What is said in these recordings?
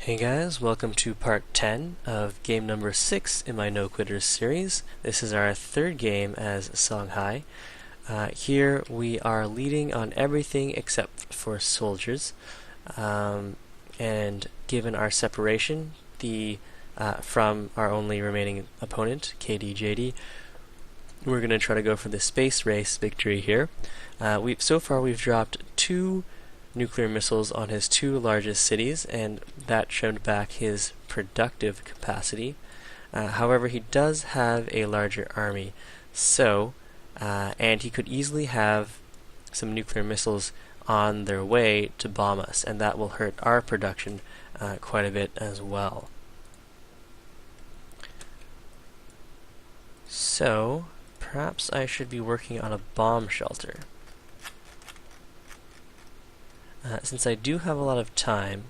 Hey guys, welcome to part 10 of game number 6 in my No Quitters series. This is our third game as Songhai. Here we are leading on everything except for soldiers. And given our separation from our only remaining opponent, KDJD, we're going to try to go for the space race victory here. So far we've dropped 2 nuclear missiles on his 2 largest cities, and that showed back his productive capacity. However, he does have a larger army, and he could easily have some nuclear missiles on their way to bomb us, and that will hurt our production quite a bit as well. So, perhaps I should be working on a bomb shelter. Since I do have a lot of time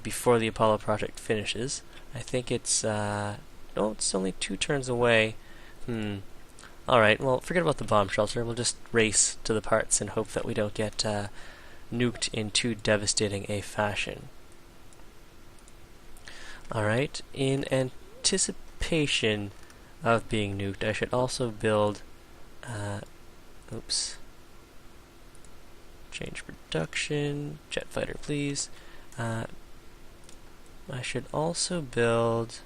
before the Apollo project finishes, I think it's only 2 turns away. Alright, well, forget about the bomb shelter. We'll just race to the parts and hope that we don't get nuked in too devastating a fashion. Alright, in anticipation of being nuked, I should also build... Change production, jet fighter please. I should also build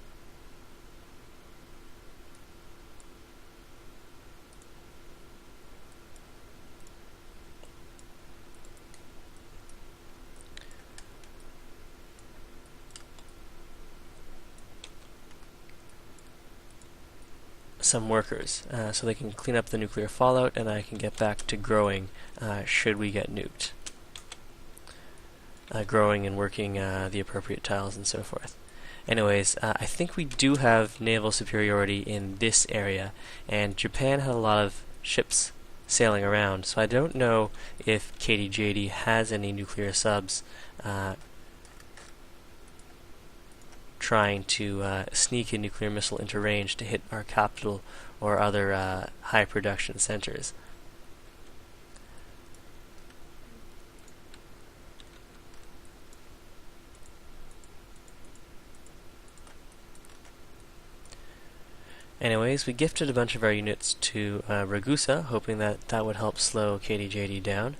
some workers so they can clean up the nuclear fallout and I can get back to growing should we get nuked. Growing and working the appropriate tiles and so forth. Anyways, I think we do have naval superiority in this area, and Japan had a lot of ships sailing around, so I don't know if KDJD has any nuclear subs trying to sneak a nuclear missile into range to hit our capital or other high production centers. Anyways, we gifted a bunch of our units to Ragusa, hoping that that would help slow KDJD down,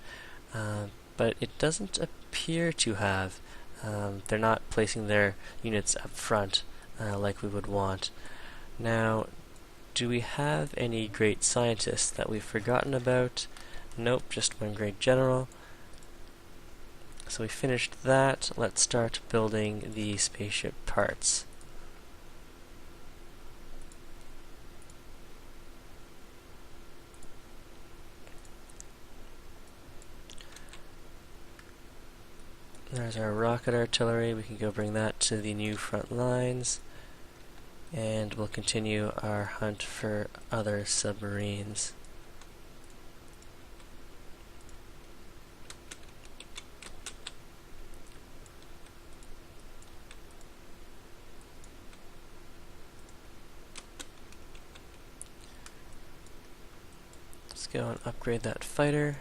but it doesn't appear to have. They're not placing their units up front like we would want. Now, do we have any great scientists that we've forgotten about? Nope, just 1 great general. So we finished that. Let's start building the spaceship parts. There's our rocket artillery. We can go bring that to the new front lines. And we'll continue our hunt for other submarines. Let's go and upgrade that fighter.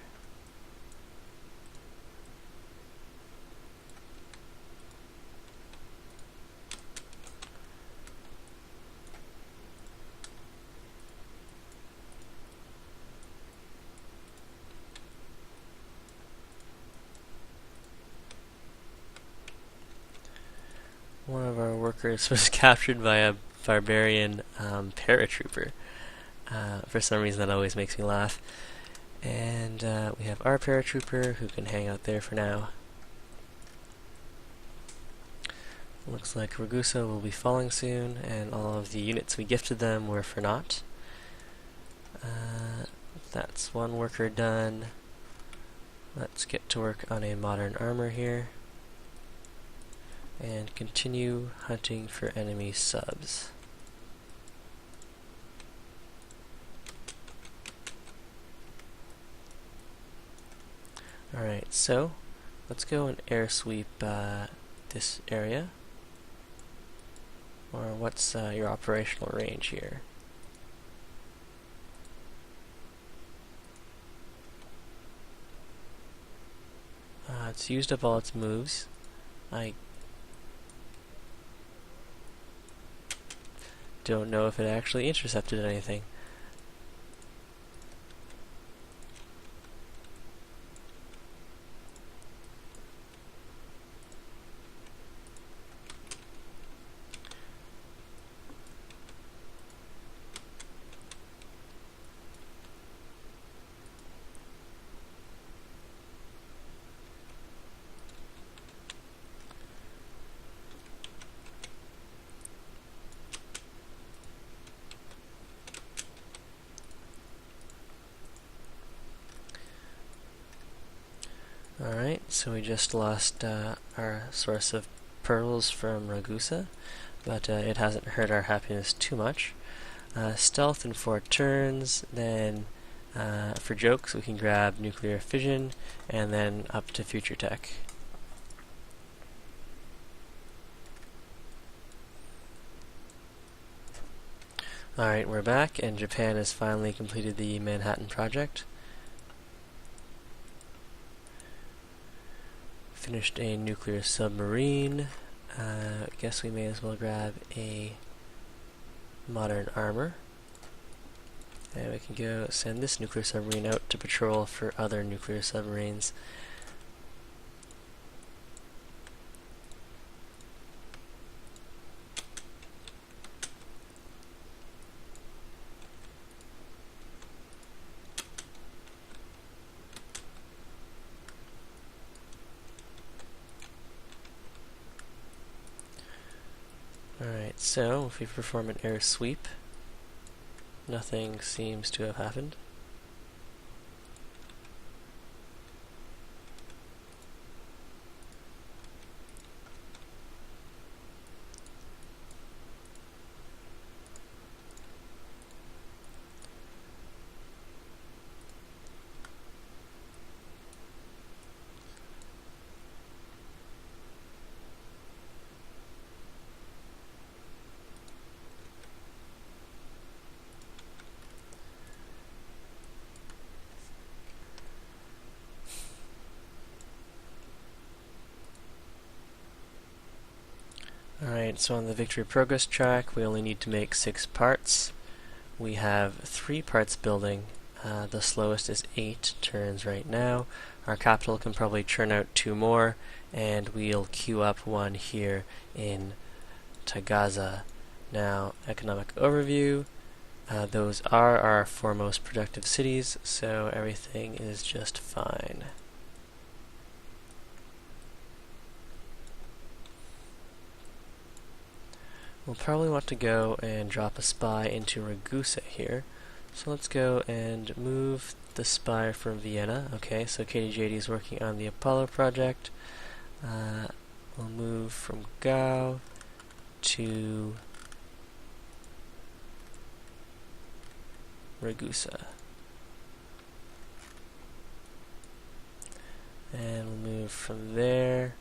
One of our workers was captured by a barbarian paratrooper. For some reason that always makes me laugh. And we have our paratrooper who can hang out there for now. Looks like Ragusa will be falling soon, and all of the units we gifted them were for naught. That's 1 worker done. Let's get to work on a modern armor here. And continue hunting for enemy subs. Alright, so let's go and air sweep this area. Or what's your operational range here? It's used up all its moves. I don't know if it actually intercepted anything. Alright, so we just lost our source of pearls from Ragusa, but it hasn't hurt our happiness too much. Stealth in 4 turns, then for jokes we can grab nuclear fission, and then up to future tech. Alright, we're back, and Japan has finally completed the Manhattan Project. Finished a nuclear submarine. I guess we may as well grab a modern armor. And we can go send this nuclear submarine out to patrol for other nuclear submarines. Alright, so if we perform an air sweep, nothing seems to have happened. Alright, so on the victory progress track, we only need to make 6 parts. We have 3 parts building. The slowest is 8 turns right now. Our capital can probably churn out 2 more, and we'll queue up 1 here in Tagaza. Now, economic overview. Those are our 4 most productive cities, so everything is just fine. We'll probably want to go and drop a spy into Ragusa here. So let's go and move the spy from Vienna. Okay, so KDJD is working on the Apollo project. We'll move from Gao to Ragusa. And we'll move from there.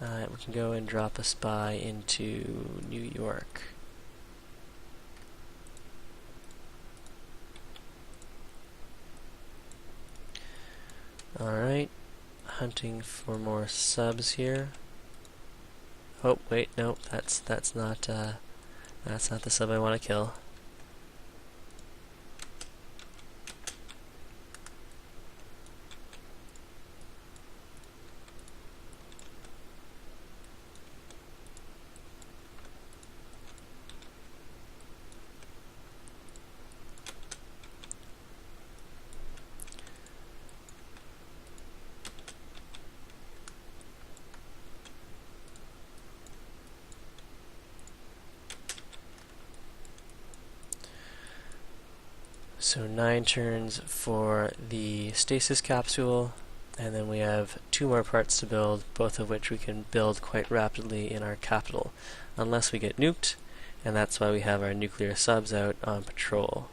We can go and drop a spy into New York. Alright, hunting for more subs here. Oh, wait, no, that's not the sub I want to kill. So 9 turns for the stasis capsule, and then we have 2 more parts to build, both of which we can build quite rapidly in our capital, unless we get nuked, and that's why we have our nuclear subs out on patrol.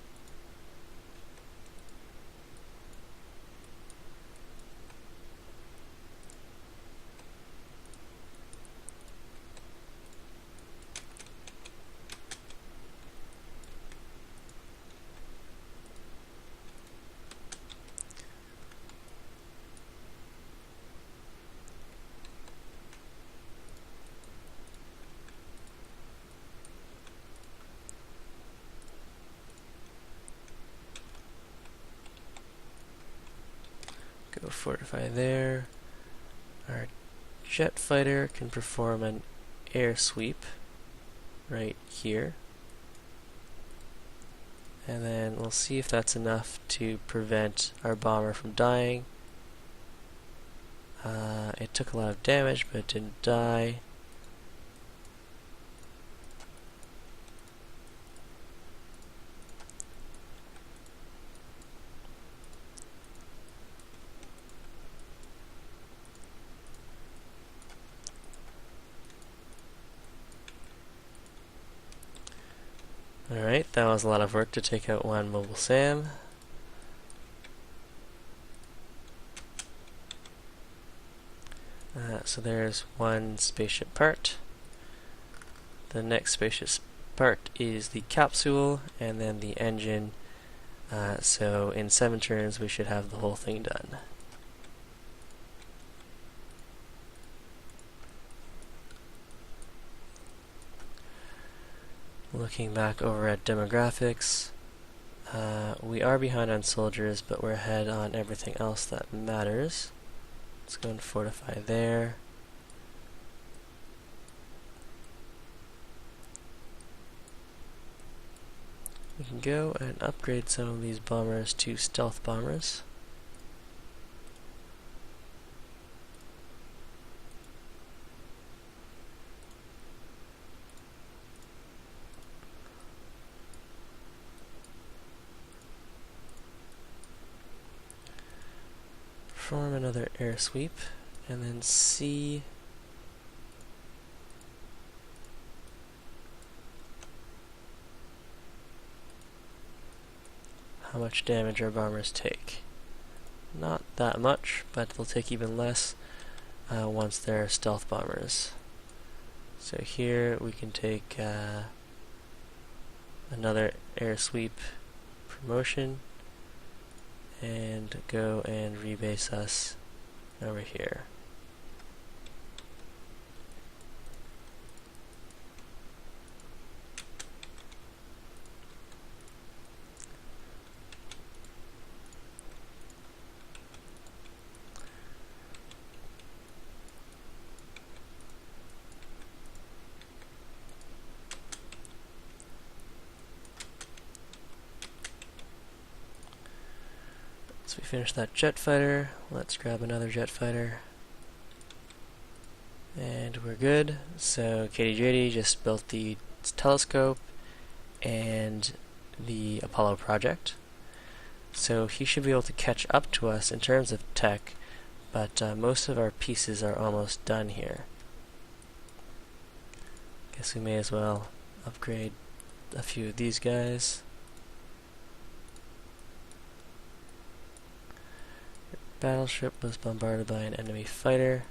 fortify there. Our jet fighter can perform an air sweep right here. And then we'll see if that's enough to prevent our bomber from dying. It took a lot of damage, but it didn't die. Alright, that was a lot of work to take out one mobile SAM. So there's one spaceship part. The next spaceship part is the capsule, and then the engine. So in 7 turns we should have the whole thing done. Looking back over at demographics, we are behind on soldiers, but we're ahead on everything else that matters. Let's go and fortify there. We can go and upgrade some of these bombers to stealth bombers. Perform another air sweep, and then see how much damage our bombers take. Not that much, but they'll take even less once they're stealth bombers. So here we can take another air sweep promotion and go and rebase us over here. So we finished that jet fighter. Let's grab another jet fighter. And we're good. So KDJD just built the telescope and the Apollo project. So he should be able to catch up to us in terms of tech, but most of our pieces are almost done here. Guess we may as well upgrade a few of these guys. Battleship was bombarded by an enemy fighter.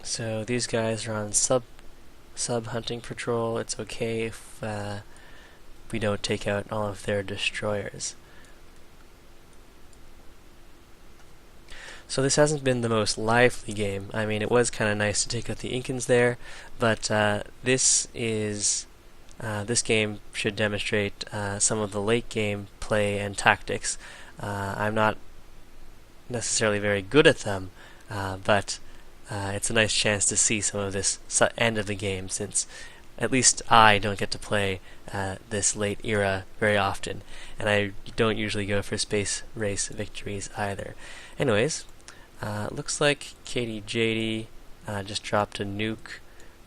So these guys are on sub hunting patrol. It's okay if we don't take out all of their destroyers. So this hasn't been the most lively game. I mean, it was kind of nice to take out the Incans there, but this game should demonstrate some of the late game play and tactics. I'm not necessarily very good at them, but it's a nice chance to see some of this end of the game, since at least I don't get to play this late era very often, and I don't usually go for space race victories either. Anyways, looks like KDJD just dropped a nuke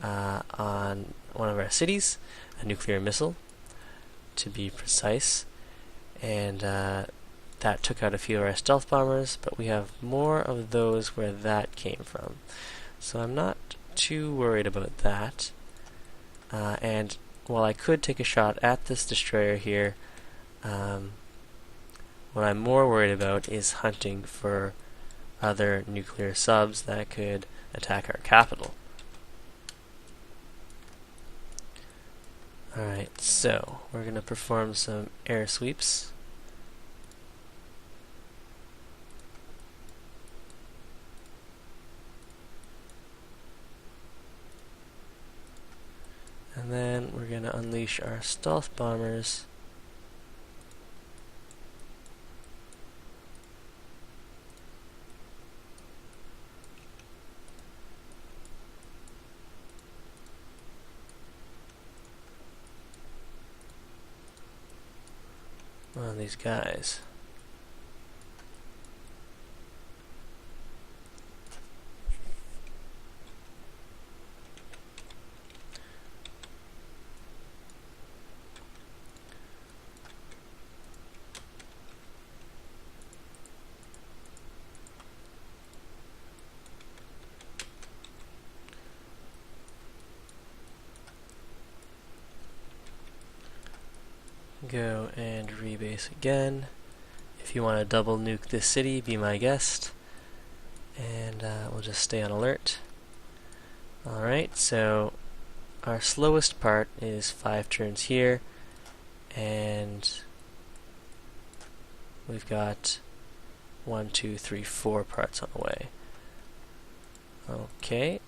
on one of our cities, a nuclear missile to be precise, and that took out a few of our stealth bombers, but we have more of those where that came from. So I'm not too worried about that. And while I could take a shot at this destroyer here, what I'm more worried about is hunting for other nuclear subs that could attack our capital. Alright, so we're going to perform some air sweeps. And then we're going to unleash our stealth bombers. On these guys. Go and rebase again. If you want to double nuke this city, be my guest. And we'll just stay on alert. Alright, so our slowest part is 5 turns here, and we've got 1, 2, 3, 4 parts on the way. Okay.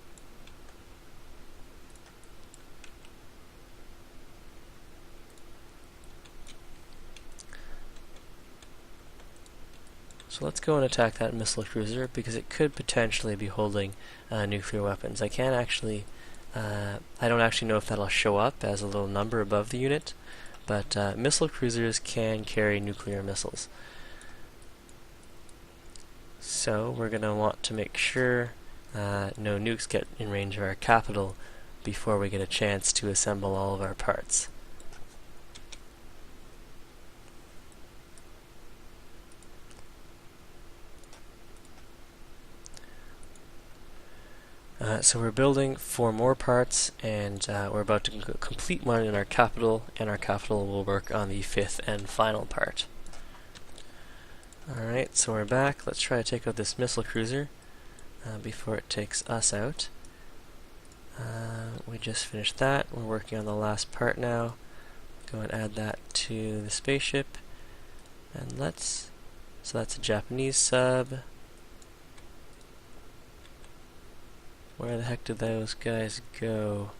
So let's go and attack that missile cruiser, because it could potentially be holding nuclear weapons. I don't actually know if that'll show up as a little number above the unit, but missile cruisers can carry nuclear missiles. So we're going to want to make sure no nukes get in range of our capital before we get a chance to assemble all of our parts. So we're building 4 more parts, and we're about to complete one in our capital, and our capital will work on the 5th and final part. Alright, so we're back. Let's try to take out this missile cruiser before it takes us out. We just finished that. We're working on the last part now. Go and add that to the spaceship. And so that's a Japanese sub. Where the heck did those guys go?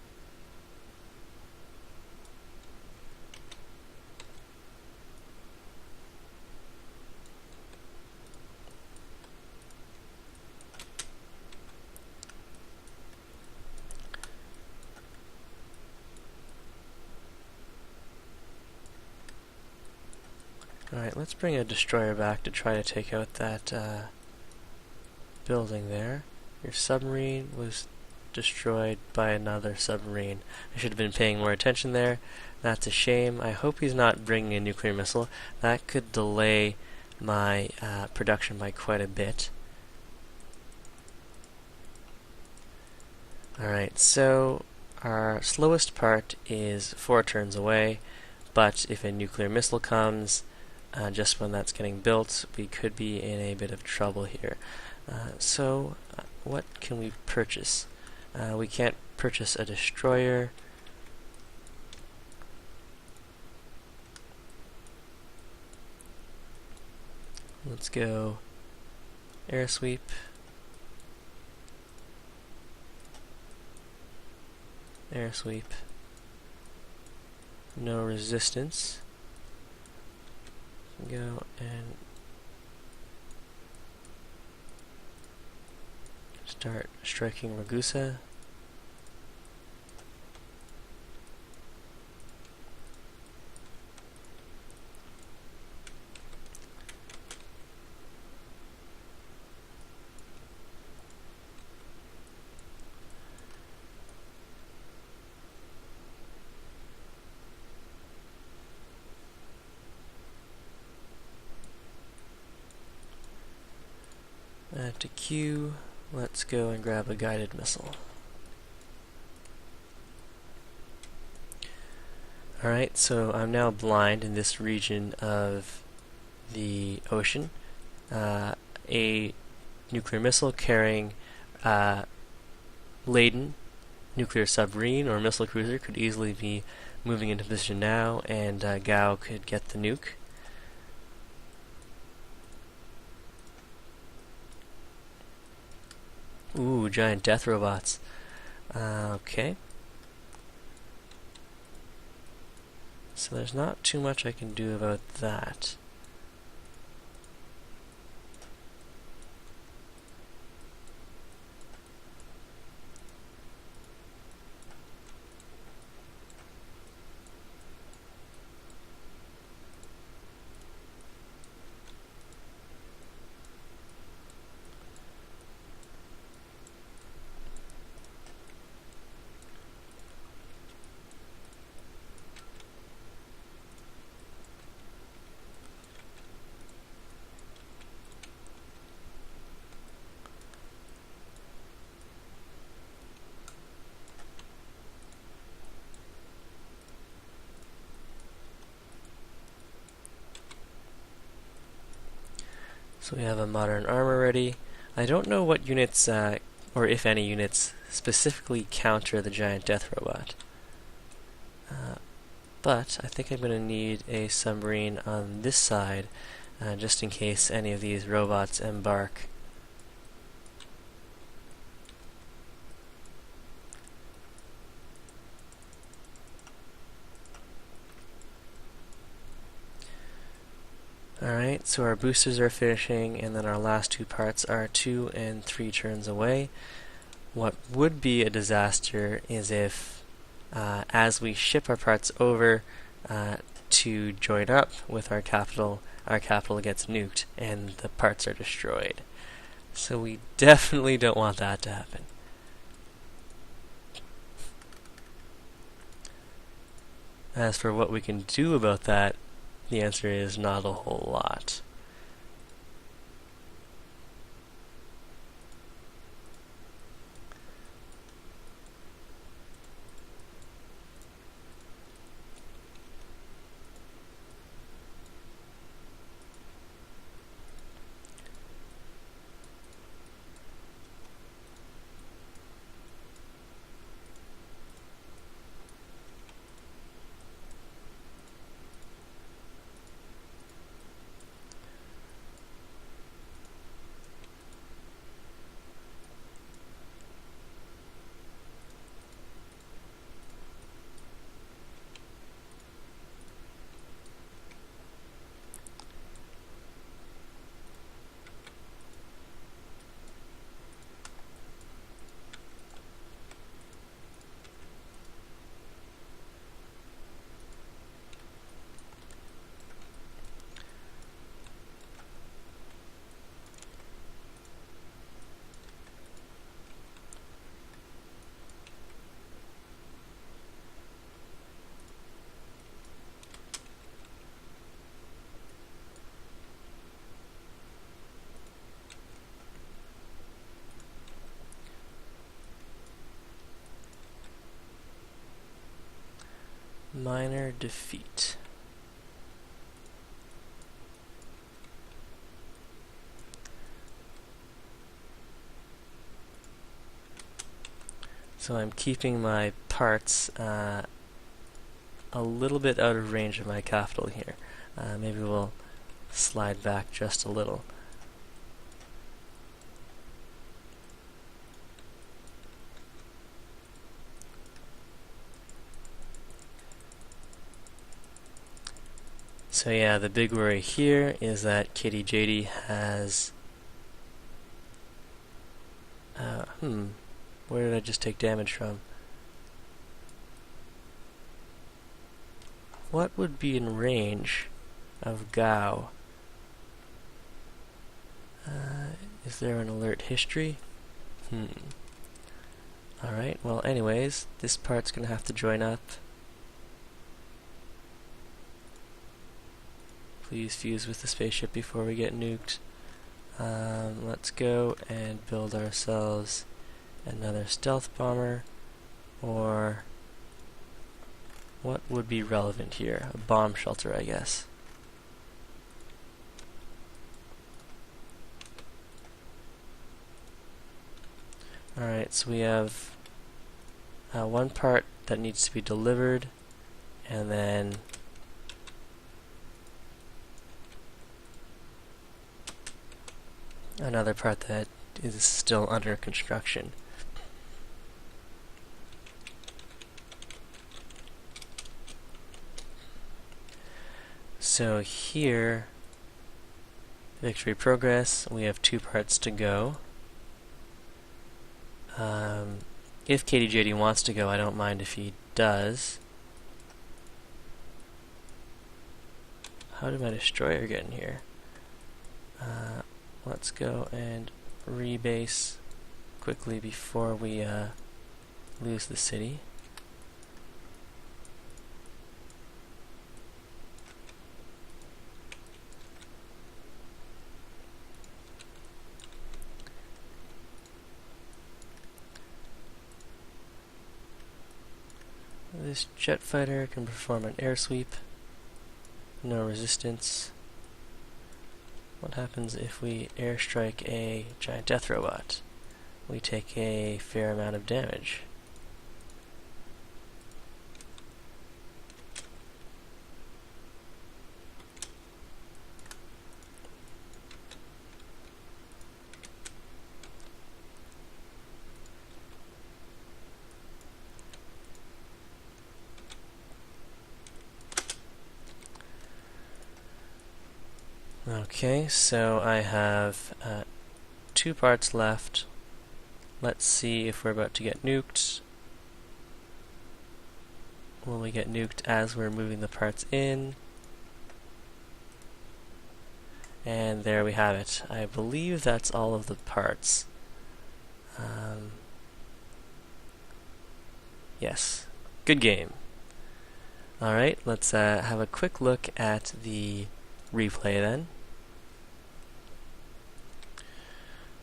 Alright, let's bring a destroyer back to try to take out that building there. Your submarine was destroyed by another submarine. I should have been paying more attention there. That's a shame. I hope he's not bringing a nuclear missile. That could delay my production by quite a bit. Alright, so our slowest part is 4 turns away, but if a nuclear missile comes just when that's getting built, we could be in a bit of trouble here. So what can we purchase? We can't purchase a destroyer. Let's go air sweep. Air sweep. No resistance. Go and start striking Ragusa. To Q, let's go and grab a guided missile. Alright, so I'm now blind in this region of the ocean. A nuclear missile carrying laden nuclear submarine or missile cruiser could easily be moving into position now, and Gao could get the nuke. Ooh, giant death robots. Okay. So there's not too much I can do about that. So we have a modern armor ready. I don't know what units, or if any units, specifically counter the giant death robot. But I think I'm going to need a submarine on this side, just in case any of these robots embark. Alright, so our boosters are finishing, and then our last two parts are 2 and 3 turns away. What would be a disaster is if, as we ship our parts over to join up with our capital gets nuked and the parts are destroyed. So we definitely don't want that to happen. As for what we can do about that, the answer is not a whole lot. Minor defeat. So I'm keeping my parts a little bit out of range of my capital here. Maybe we'll slide back just a little. So yeah, the big worry here is that Kitty JD has... where did I just take damage from? What would be in range of Gao? Is there an alert history? Alright, well anyways, this part's gonna have to join up. Please fuse with the spaceship before we get nuked. Let's go and build ourselves another stealth bomber, or what would be relevant here? A bomb shelter, I guess. Alright, so we have one part that needs to be delivered, and then another part that is still under construction. So here, victory progress, we have 2 parts to go. If KDJD wants to go, I don't mind if he does. How did my destroyer get in here? Let's go and rebase quickly before we lose the city. This jet fighter can perform an air sweep. No resistance. What happens if we airstrike a giant death robot? We take a fair amount of damage. Okay, so I have 2 parts left. Let's see if we're about to get nuked. Will we get nuked as we're moving the parts in? And there we have it. I believe that's all of the parts. Yes, good game. Alright, let's have a quick look at the replay then.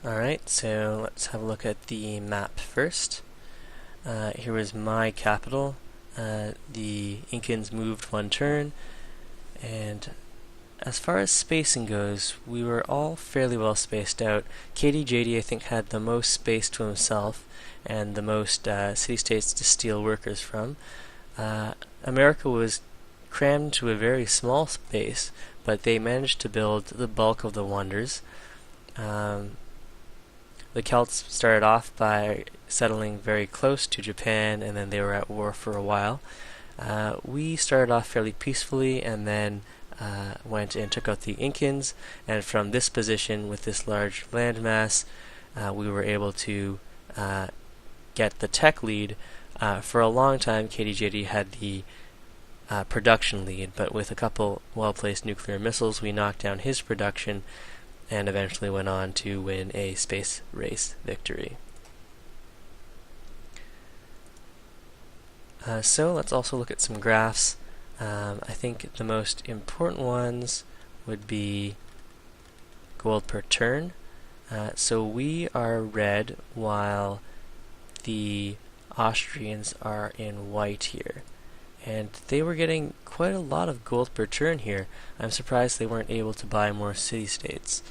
Alright, so let's have a look at the map first. Here was my capital. The Incans moved 1 turn, and as far as spacing goes, we were all fairly well spaced out. KDJD, I think, had the most space to himself and the most city-states to steal workers from. America was crammed to a very small space, but they managed to build the bulk of the wonders. The Celts started off by settling very close to Japan, and then they were at war for a while. We started off fairly peacefully, and then went and took out the Incans, and from this position, with this large landmass, we were able to get the tech lead. For a long time, KDJD had the production lead, but with a couple well-placed nuclear missiles, we knocked down his production, and eventually went on to win a space race victory. So let's also look at some graphs. I think the most important ones would be gold per turn. So we are red while the Austrians are in white here. And they were getting quite a lot of gold per turn here. I'm surprised they weren't able to buy more city-states.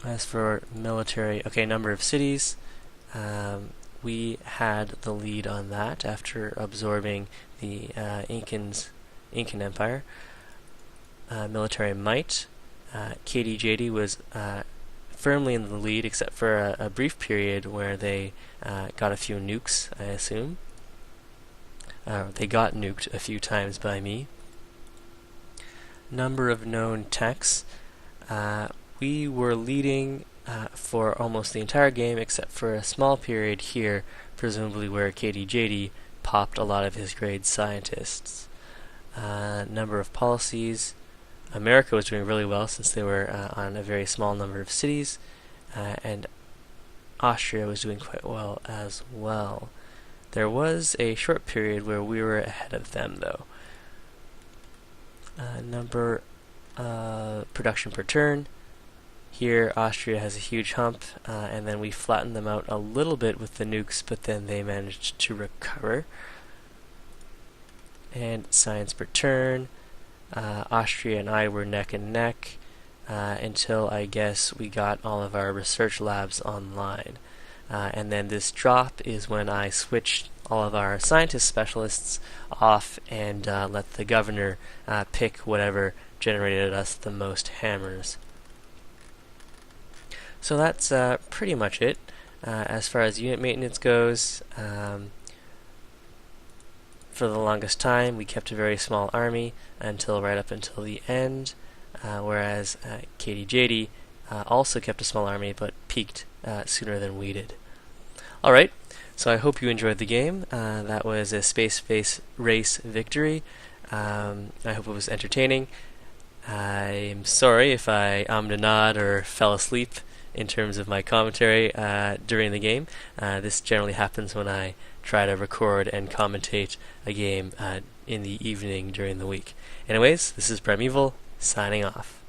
As for military, number of cities, we had the lead on that after absorbing the Incan Empire. Military might, KDJD was firmly in the lead, except for a brief period where they got a few nukes, I assume. They got nuked a few times by me. Number of known techs. We were leading for almost the entire game, except for a small period here, presumably where KDJD popped a lot of his grade scientists. Number of policies. America was doing really well since they were on a very small number of cities, and Austria was doing quite well as well. There was a short period where we were ahead of them, though. Number production per turn. Here, Austria has a huge hump, and then we flattened them out a little bit with the nukes, but then they managed to recover. And science per turn. Austria and I were neck and neck until I guess we got all of our research labs online. And then this drop is when I switched all of our scientist specialists off and let the governor pick whatever generated us the most hammers. So that's pretty much it. As far as unit maintenance goes, for the longest time, we kept a very small army right up until the end, whereas Katie JD also kept a small army but peaked sooner than we did. Alright, so I hope you enjoyed the game. That was a space race victory. I hope it was entertaining. I'm sorry if I ummed and nod or fell asleep in terms of my commentary during the game. This generally happens when I try to record and commentate a game in the evening during the week. Anyways, this is Primeval, signing off.